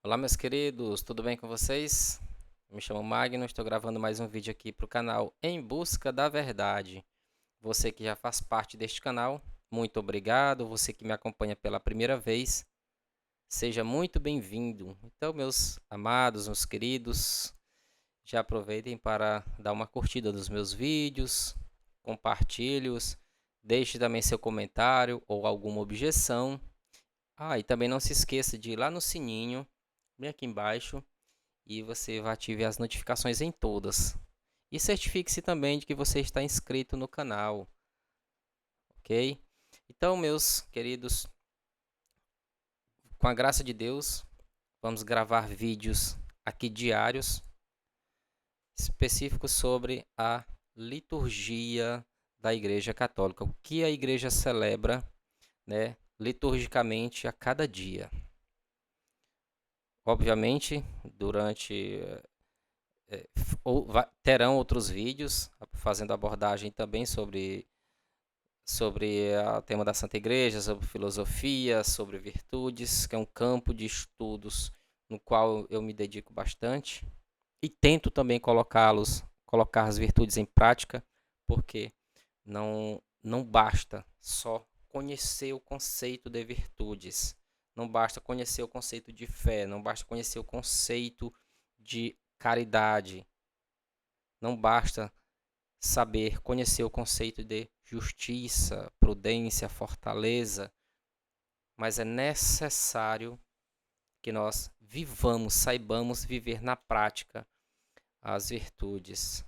Olá, meus queridos, tudo bem com vocês? Me chamo Magno, estou gravando mais um vídeo aqui para o canal Em Busca da Verdade. Você que já faz parte deste canal, muito obrigado. Você que me acompanha pela primeira vez, seja muito bem-vindo. Então, meus amados, meus queridos, já aproveitem para dar uma curtida nos meus vídeos, compartilhe-os, deixe também seu comentário ou alguma objeção. E também não se esqueça de ir lá no sininho, bem aqui embaixo, e você vai ativar as notificações em todas. E certifique-se também de que você está inscrito no canal, ok? Então, meus queridos, com a graça de Deus, vamos gravar vídeos aqui diários específicos sobre a liturgia da Igreja Católica, o que a Igreja celebra, né, liturgicamente a cada dia. Obviamente, durante terão outros vídeos fazendo abordagem também sobre o tema da Santa Igreja, sobre filosofia, sobre virtudes, que é um campo de estudos no qual eu me dedico bastante e tento também colocar as virtudes em prática, porque não basta só conhecer o conceito de virtudes, não basta conhecer o conceito de fé, não basta conhecer o conceito de caridade, não basta saber conhecer o conceito de justiça, prudência, fortaleza, mas é necessário que nós saibamos viver na prática as virtudes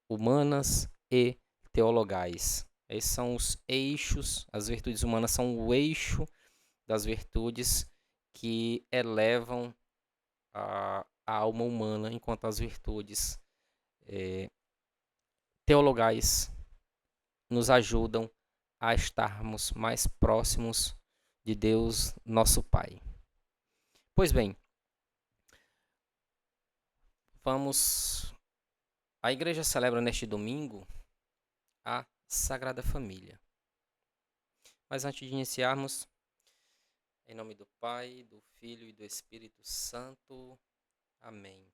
humanas e teologais. Esses são os eixos, as virtudes humanas são o eixo das virtudes que elevam a alma humana, enquanto as virtudes teologais nos ajudam a estarmos mais próximos de Deus, nosso Pai. Pois bem, a igreja celebra neste domingo a Sagrada Família. Mas antes de iniciarmos, em nome do Pai, do Filho e do Espírito Santo. Amém.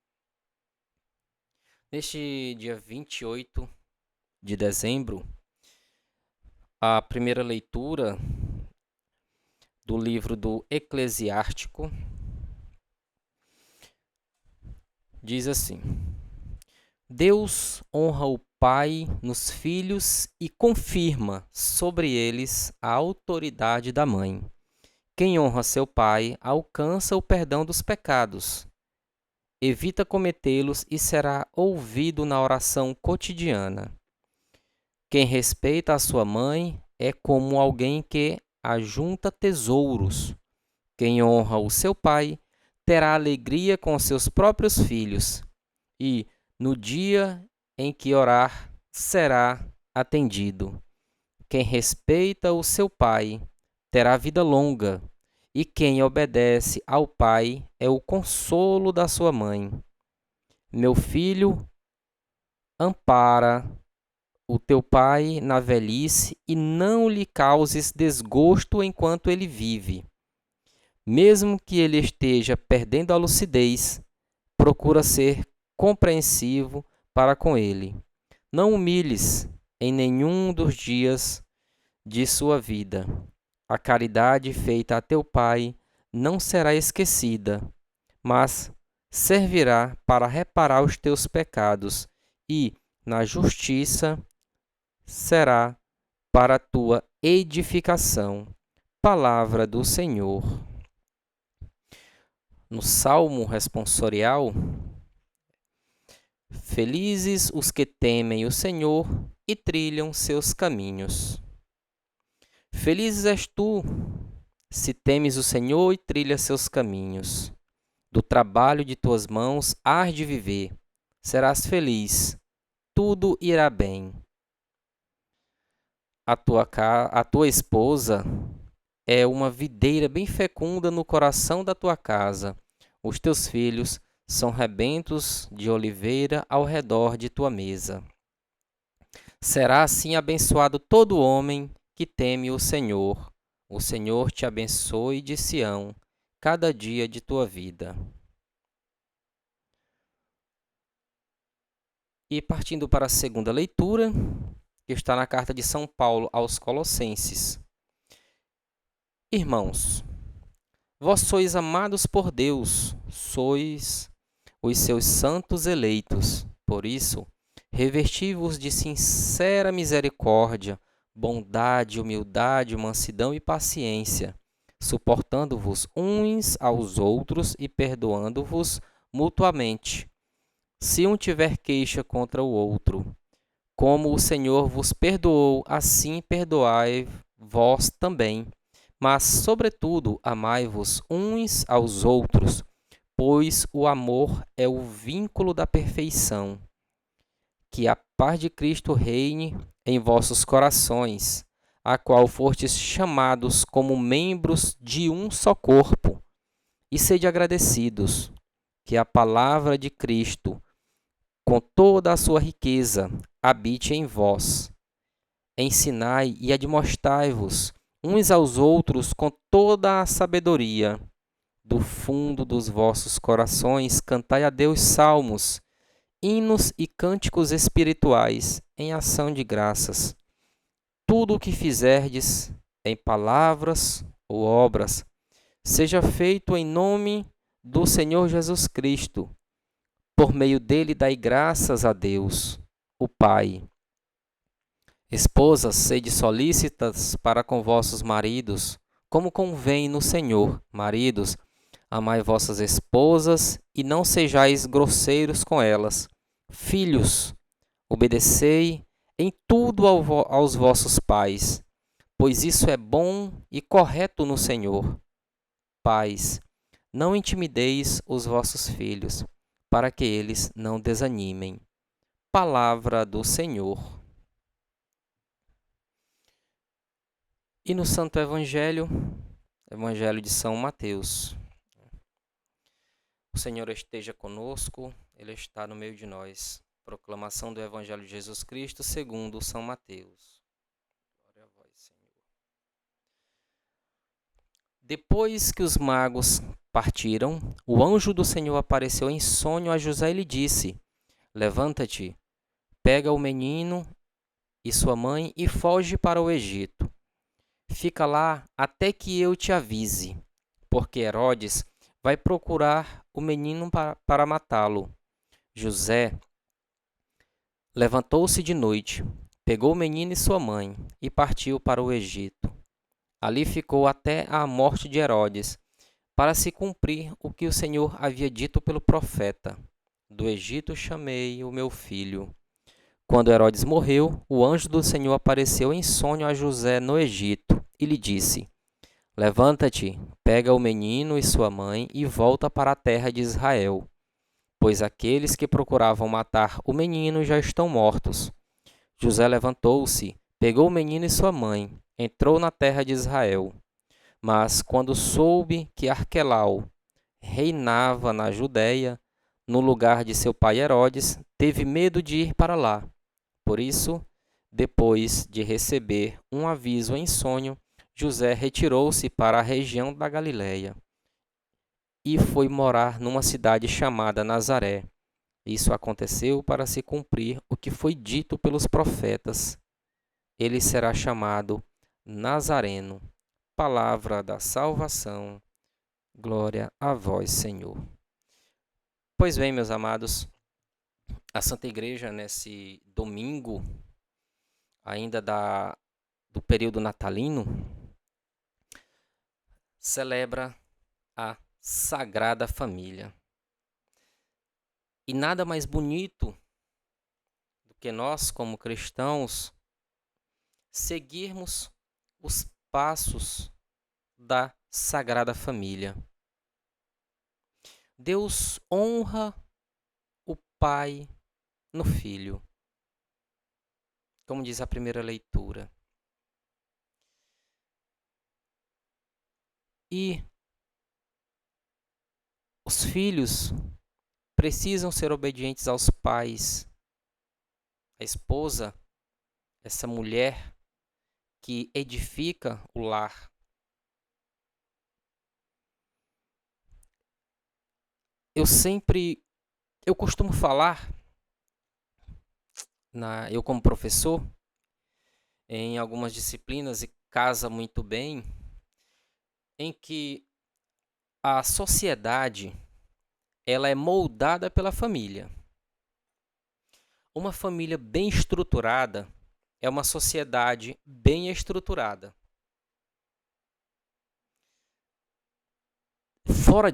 Neste dia 28 de dezembro, a primeira leitura do livro do Eclesiástico diz assim: Deus honra o pai nos filhos e confirma sobre eles a autoridade da mãe. Quem honra seu pai alcança o perdão dos pecados, evita cometê-los e será ouvido na oração cotidiana. Quem respeita a sua mãe é como alguém que ajunta tesouros. Quem honra o seu pai terá alegria com seus próprios filhos, e, no dia em que orar, será atendido. Quem respeita o seu pai terá vida longa, e quem obedece ao pai é o consolo da sua mãe. Meu filho, ampara o teu pai na velhice e não lhe causes desgosto enquanto ele vive. Mesmo que ele esteja perdendo a lucidez, procura ser compreensivo para com ele. Não humilhes em nenhum dos dias de sua vida. A caridade feita a teu pai não será esquecida, mas servirá para reparar os teus pecados e, na justiça, será para a tua edificação. Palavra do Senhor. No Salmo responsorial, felizes os que temem o Senhor e trilham seus caminhos. Felizes és tu, se temes o Senhor e trilhas seus caminhos. Do trabalho de tuas mãos hás de viver, serás feliz, tudo irá bem. A tua esposa é uma videira bem fecunda no coração da tua casa. Os teus filhos são rebentos de oliveira ao redor de tua mesa. Será assim abençoado todo homem que teme o Senhor. O Senhor te abençoe de Sião, cada dia de tua vida. E partindo para a segunda leitura, que está na carta de São Paulo aos Colossenses. Irmãos, vós sois amados por Deus, sois os seus santos eleitos. Por isso, revesti-vos de sincera misericórdia, bondade, humildade, mansidão e paciência, suportando-vos uns aos outros e perdoando-vos mutuamente, se um tiver queixa contra o outro. Como o Senhor vos perdoou, assim perdoai vós também. Mas, sobretudo, amai-vos uns aos outros, pois o amor é o vínculo da perfeição. Que a paz de Cristo reine em vossos corações, a qual fostes chamados como membros de um só corpo. E sede agradecidos, que a palavra de Cristo, com toda a sua riqueza, habite em vós. Ensinai e admoestai-vos uns aos outros com toda a sabedoria. Do fundo dos vossos corações cantai a Deus salmos, hinos e cânticos espirituais em ação de graças. Tudo o que fizerdes, em palavras ou obras, seja feito em nome do Senhor Jesus Cristo. Por meio dele dai graças a Deus, o Pai. Esposas, sede solícitas para com vossos maridos, como convém no Senhor. Maridos, amai vossas esposas e não sejais grosseiros com elas. Filhos, obedecei em tudo aos vossos pais, pois isso é bom e correto no Senhor. Pais, não intimideis os vossos filhos, para que eles não desanimem. Palavra do Senhor. E no Santo Evangelho, Evangelho de São Mateus. O Senhor esteja conosco, Ele está no meio de nós. Proclamação do Evangelho de Jesus Cristo segundo São Mateus. Glória a vós, Senhor. Depois que os magos partiram, o anjo do Senhor apareceu em sonho a José e lhe disse: Levanta-te, pega o menino e sua mãe e foge para o Egito. Fica lá até que eu te avise, porque Herodes vai procurar o menino para matá-lo. José levantou-se de noite, pegou o menino e sua mãe e partiu para o Egito. Ali ficou até a morte de Herodes, para se cumprir o que o Senhor havia dito pelo profeta: Do Egito chamei o meu filho. Quando Herodes morreu, o anjo do Senhor apareceu em sonho a José no Egito e lhe disse: Levanta-te, pega o menino e sua mãe e volta para a terra de Israel, pois aqueles que procuravam matar o menino já estão mortos. José levantou-se, pegou o menino e sua mãe, entrou na terra de Israel. Mas quando soube que Arquelau reinava na Judéia, no lugar de seu pai Herodes, teve medo de ir para lá. Por isso, depois de receber um aviso em sonho, José retirou-se para a região da Galiléia e foi morar numa cidade chamada Nazaré. Isso aconteceu para se cumprir o que foi dito pelos profetas. Ele será chamado Nazareno. Palavra da salvação. Glória a vós, Senhor. Pois bem, meus amados, a Santa Igreja, nesse domingo, ainda do período natalino, celebra a Sagrada Família. E nada mais bonito do que nós, como cristãos, seguirmos os passos da Sagrada Família. Deus honra o Pai no Filho, como diz a primeira leitura. E os filhos precisam ser obedientes aos pais. A esposa, essa mulher que edifica o lar. eu costumo falar, eu como professor, em algumas disciplinas, e casa muito bem, em que a sociedade ela é moldada pela família. Uma família bem estruturada é uma sociedade bem estruturada. Fora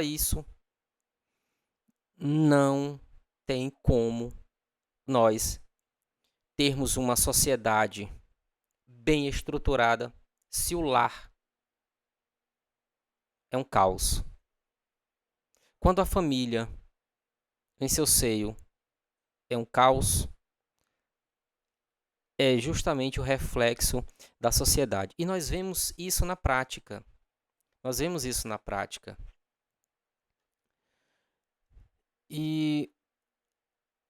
isso, não tem como nós termos uma sociedade bem estruturada se o lar é um caos. Quando a família em seu seio é um caos, é justamente o reflexo da sociedade. E nós vemos isso na prática. E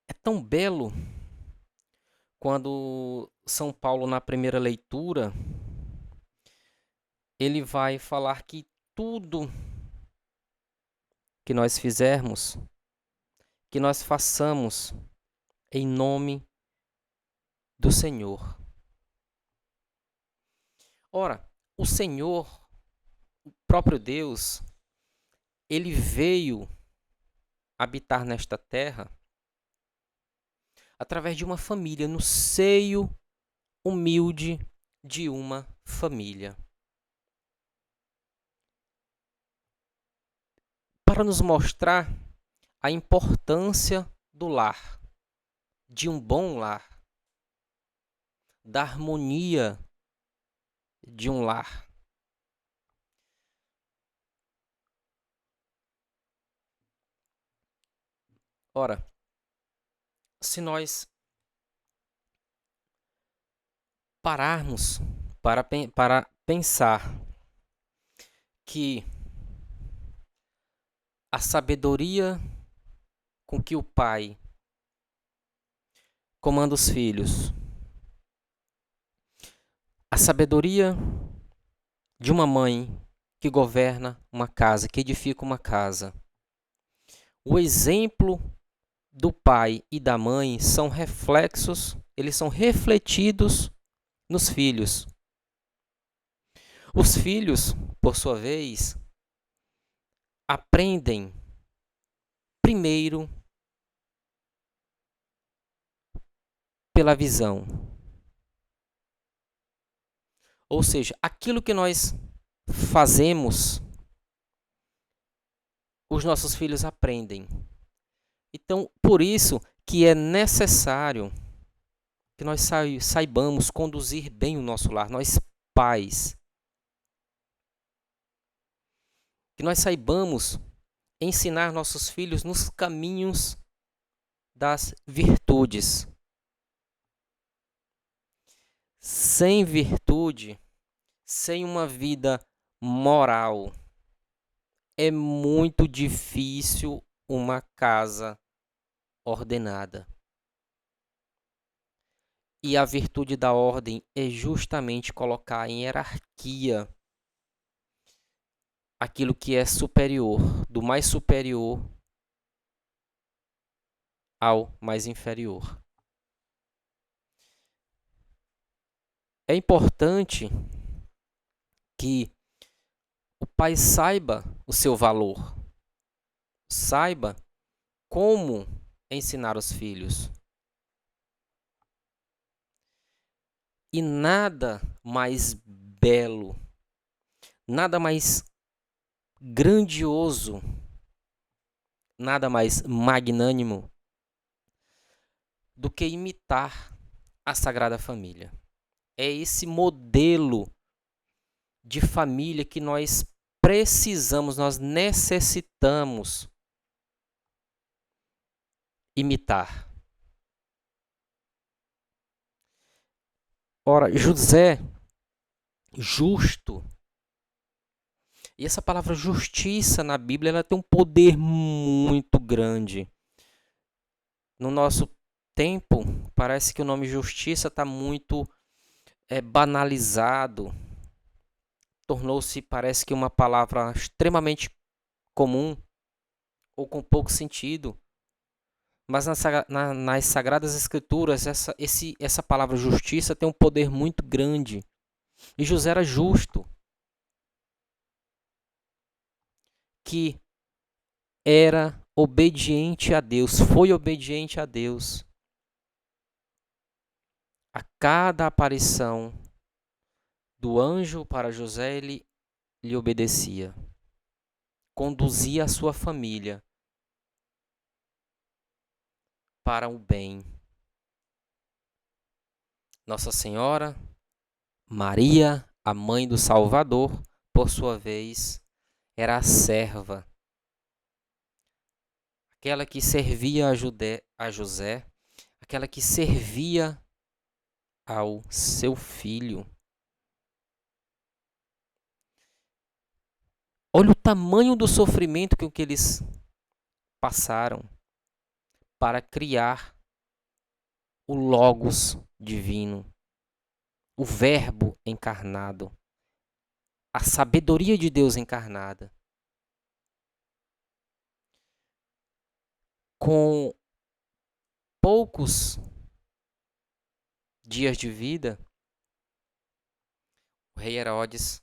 é tão belo quando São Paulo, na primeira leitura, ele vai falar que tudo que nós fizermos, que nós façamos em nome do Senhor. Ora, o Senhor, o próprio Deus, ele veio habitar nesta terra através de uma família, no seio humilde de uma família. Para nos mostrar a importância do lar, de um bom lar, da harmonia de um lar. Ora, se nós pararmos para pensar que a sabedoria com que o pai comanda os filhos, a sabedoria de uma mãe que governa uma casa, que edifica uma casa, o exemplo do pai e da mãe são reflexos, eles são refletidos nos filhos. Os filhos, por sua vez, aprendem primeiro pela visão. Ou seja, aquilo que nós fazemos, os nossos filhos aprendem. Então, por isso que é necessário que nós saibamos conduzir bem o nosso lar, nós pais. Que nós saibamos ensinar nossos filhos nos caminhos das virtudes. Sem virtude, sem uma vida moral, é muito difícil uma casa ordenada. E a virtude da ordem é justamente colocar em hierarquia aquilo que é superior, do mais superior ao mais inferior. É importante que o pai saiba o seu valor, saiba como ensinar os filhos. E nada mais belo, nada mais grandioso, nada mais magnânimo do que imitar a Sagrada Família. É esse modelo de família que nós precisamos, nós necessitamos imitar. Ora, José, justo. E essa palavra justiça na Bíblia, ela tem um poder muito grande. No nosso tempo, parece que o nome justiça está muito banalizado, tornou-se, parece que, uma palavra extremamente comum ou com pouco sentido. Mas nas Sagradas Escrituras, essa palavra justiça tem um poder muito grande. E José era justo, que era obediente a Deus, foi obediente a Deus. A cada aparição do anjo para José, ele lhe obedecia. Conduzia a sua família para o bem. Nossa Senhora, Maria, a mãe do Salvador, por sua vez, era a serva, aquela que servia a José, aquela que servia ao seu filho. Olha o tamanho do sofrimento que eles passaram para criar o Logos divino, o Verbo encarnado, a sabedoria de Deus encarnada. Com poucos dias de vida, o rei Herodes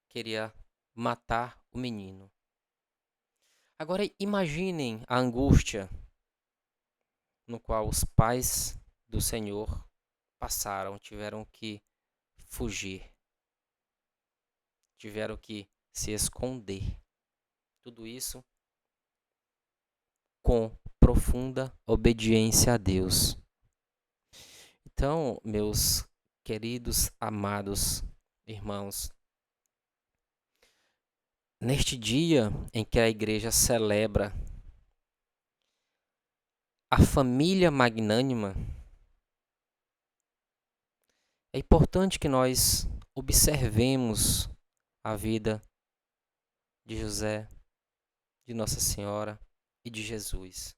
queria matar o menino. Agora imaginem a angústia no qual os pais do Senhor passaram, tiveram que fugir, tiveram que se esconder. Tudo isso com profunda obediência a Deus. Então, meus queridos, amados irmãos, neste dia em que a igreja celebra a família magnânima, é importante que nós observemos a vida de José, de Nossa Senhora e de Jesus.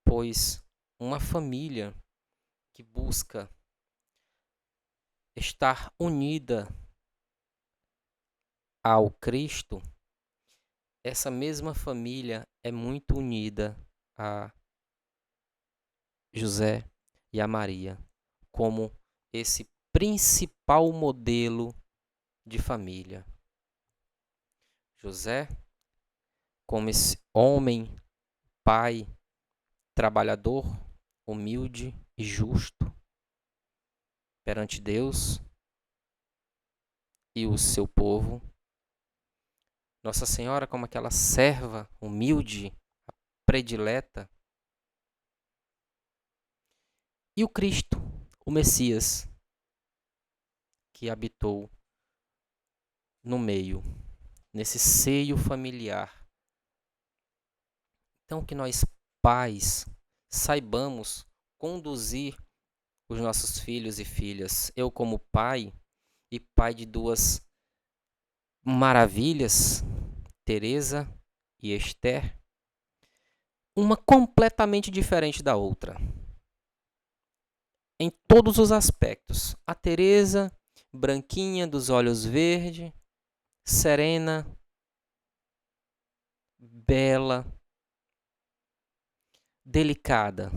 Pois uma família que busca estar unida ao Cristo, essa mesma família é muito unida a José e a Maria, como esse principal modelo de família. José, como esse homem, pai, trabalhador, humilde e justo perante Deus e o seu povo. Nossa Senhora, como aquela serva humilde, predileta. E o Cristo, o Messias, que habitou no meio, nesse seio familiar. Então, que nós, pais, saibamos conduzir os nossos filhos e filhas. Eu, como pai, e pai de duas maravilhas, Teresa e Esther, uma completamente diferente da outra, em todos os aspectos. A Teresa, branquinha, dos olhos verdes, serena, bela, delicada.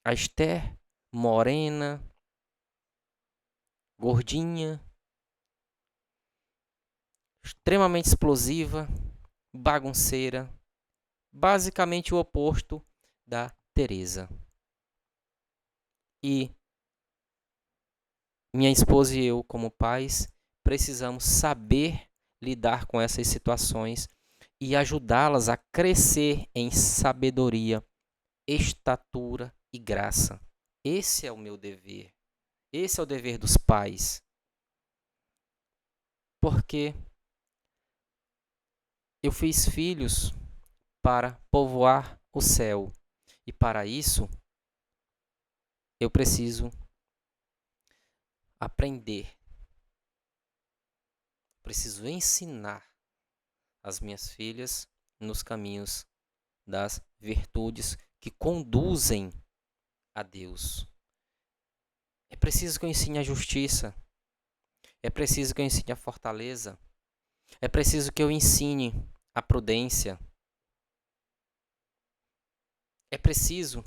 A Esther, morena, gordinha, extremamente explosiva, bagunceira, basicamente o oposto da Teresa. E minha esposa e eu, como pais, precisamos saber lidar com essas situações e ajudá-las a crescer em sabedoria, estatura e graça. Esse é o meu dever. Esse é o dever dos pais. Porque eu fiz filhos para povoar o céu. E para isso, eu preciso aprender. Preciso ensinar as minhas filhas nos caminhos das virtudes que conduzem a Deus. É preciso que eu ensine a justiça. É preciso que eu ensine a fortaleza. É preciso que eu ensine a prudência. É preciso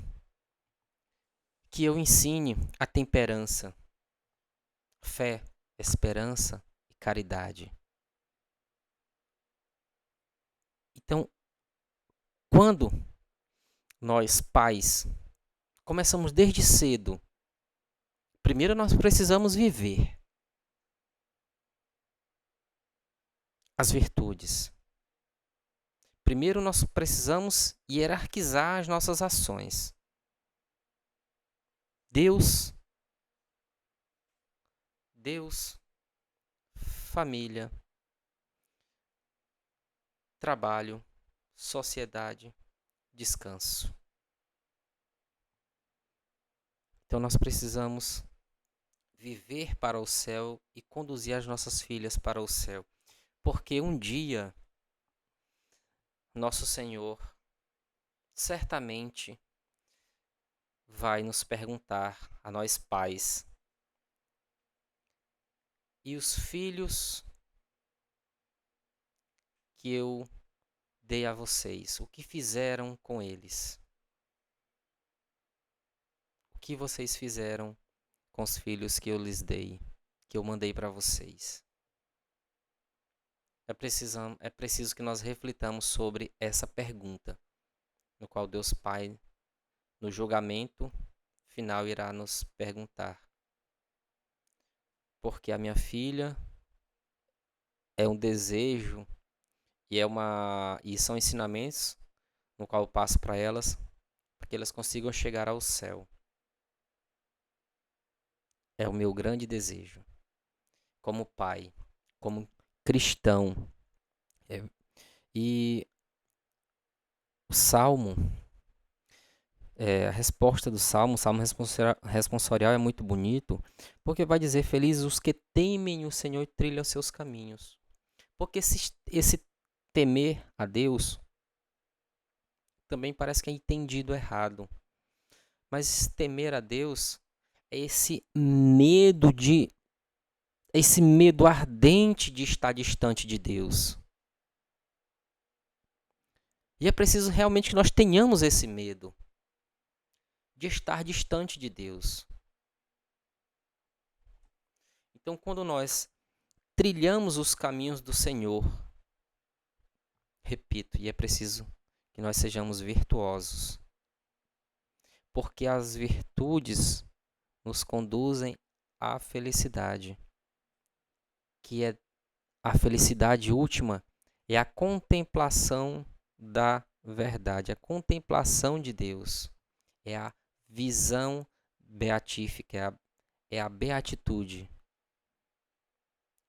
que eu ensine a temperança, fé, esperança e caridade. Então, quando nós, pais, começamos desde cedo, primeiro nós precisamos viver as virtudes. Primeiro nós precisamos hierarquizar as nossas ações. Deus, família, trabalho, sociedade, descanso. Então nós precisamos viver para o céu e conduzir as nossas filhas para o céu. Porque um dia, nosso Senhor certamente vai nos perguntar, a nós pais, e os filhos que eu dei a vocês, o que fizeram com eles? O que vocês fizeram com os filhos que eu lhes dei, que eu mandei para vocês? É preciso que nós reflitamos sobre essa pergunta, no qual Deus Pai, no julgamento final, irá nos perguntar. Porque a minha filha é um desejo e são ensinamentos no qual eu passo para elas, para que elas consigam chegar ao céu. É o meu grande desejo, como pai, como cristão. E o Salmo, a resposta do Salmo, o Salmo responsorial é muito bonito, porque vai dizer: felizes os que temem o Senhor e trilham seus caminhos. Porque esse temer a Deus também parece que é entendido errado. Mas temer a Deus é esse medo ardente de estar distante de Deus. E é preciso realmente que nós tenhamos esse medo de estar distante de Deus. Então, quando nós trilhamos os caminhos do Senhor, repito, e é preciso que nós sejamos virtuosos, porque as virtudes nos conduzem à felicidade, que é a felicidade última, é a contemplação da verdade, a contemplação de Deus, é a visão beatífica, é a beatitude.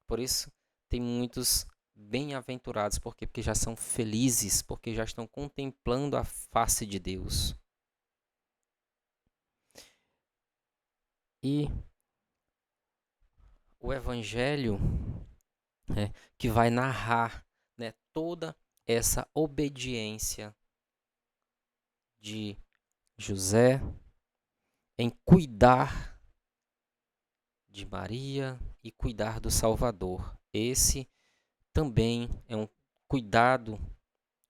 Por isso, tem muitos bem-aventurados, porque já são felizes, porque já estão contemplando a face de Deus. E o Evangelho que vai narrar, né, toda essa obediência de José em cuidar de Maria e cuidar do Salvador. Esse também é um cuidado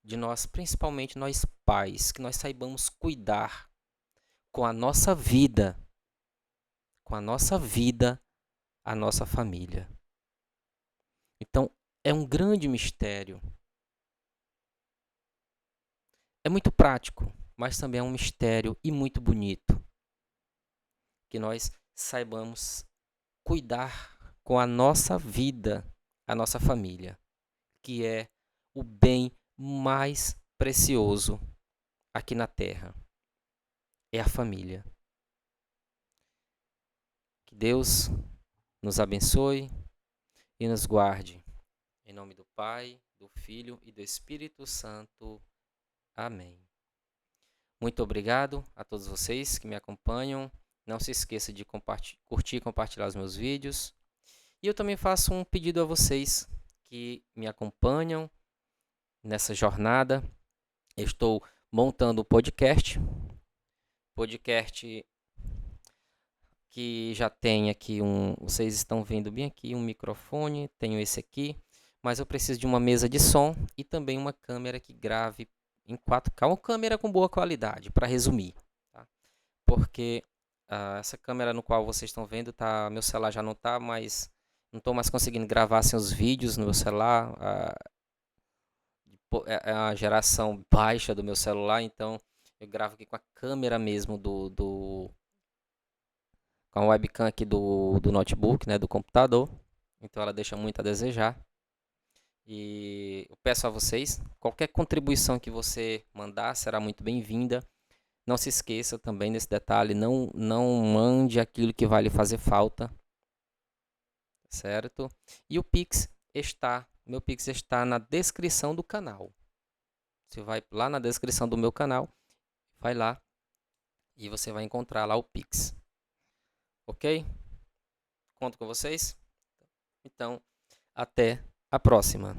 de nós, principalmente nós pais, que nós saibamos cuidar com a nossa vida, a nossa família. Então, é um grande mistério. É muito prático, mas também é um mistério e muito bonito. Que nós saibamos cuidar com a nossa vida, a nossa família, que é o bem mais precioso aqui na Terra. É a família. Que Deus nos abençoe e nos guarde. Em nome do Pai, do Filho e do Espírito Santo. Amém. Muito obrigado a todos vocês que me acompanham. Não se esqueça de curtir e compartilhar os meus vídeos. E eu também faço um pedido a vocês que me acompanham nessa jornada. Eu estou montando o podcast que já tem aqui vocês estão vendo bem aqui, um microfone, tenho esse aqui, mas eu preciso de uma mesa de som e também uma câmera que grave em 4K, uma câmera com boa qualidade, para resumir, tá? Porque essa câmera no qual vocês estão vendo, meu celular já não está mais, não estou mais conseguindo gravar assim, os vídeos no meu celular, é a geração baixa do meu celular, então eu gravo aqui com a câmera mesmo com a webcam aqui do notebook, né, do computador. Então ela deixa muito a desejar. E eu peço a vocês, qualquer contribuição que você mandar será muito bem-vinda. Não se esqueça também desse detalhe, não mande aquilo que vai lhe fazer falta, certo? E meu Pix está na descrição do canal. Você vai lá na descrição do meu canal, vai lá e você vai encontrar lá o Pix. Ok? Conto com vocês? Então, até a próxima.